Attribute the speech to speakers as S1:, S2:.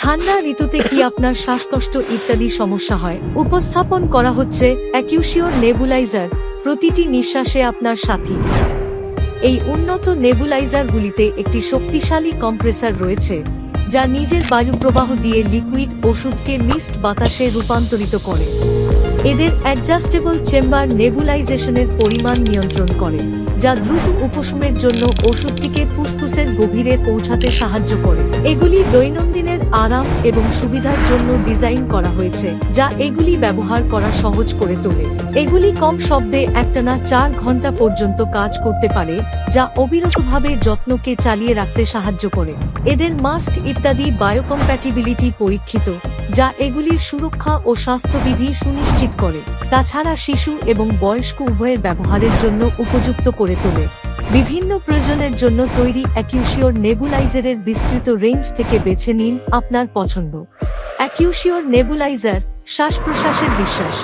S1: ঠান্ডা ঋতুতে কি আপনার শ্বাসকষ্ট ইত্যাদি সমস্যা হয়? উপস্থাপন করা হচ্ছে অ্যাকিউশিওর নেবুলাইজার, প্রতিটি নিঃশ্বাসে আপনার সাথী। এই উন্নত নেবুলাইজারগুলিতে একটি শক্তিশালী কম্প্রেসার রয়েছে, যা নিজের বায়ুপ্রবাহ দিয়ে লিকুইড ওষুধকে মিস্ট বাতাসে রূপান্তরিত করে। এদের অ্যাডজাস্টেবল চেম্বার নেবুলাইজেশনের পরিমাণ নিয়ন্ত্রণ করে, যা দ্রুত উপশমের জন্য ওষুধটিকে ফুসফুসের গভীরে পৌঁছাতে সাহায্য করে। এগুলি দৈনন্দিনের আরাম এবং সুবিধার জন্য ডিজাইন করা হয়েছে, যা এগুলি ব্যবহার করা সহজ করে তোলে। এগুলি কম শব্দে একটানা 4 ঘন্টা পর্যন্ত কাজ করতে পারে, যা অবিরতভাবে যত্নকে চালিয়ে রাখতে সাহায্য করে। এদের মাস্ক ইত্যাদি বায়োকম্প্যাটিবিলিটি পরীক্ষিত, যা এগুলির সুরক্ষা ও স্বাস্থ্যবিধি সুনিশ্চিত করে। তাছাড়া শিশু এবং বয়স্ক উভয়ের ব্যবহারের জন্য উপযুক্ত করে তোলে। বিভিন্ন প্রয়োজনের জন্য তৈরি অ্যাকিউশিওর নেবুলাইজারের বিস্তৃত রেঞ্জ থেকে বেছে নিন আপনার পছন্দ। অ্যাকিউশিওর নেবুলাইজার, শ্বাস প্রশ্বাসের বিশ্বাস।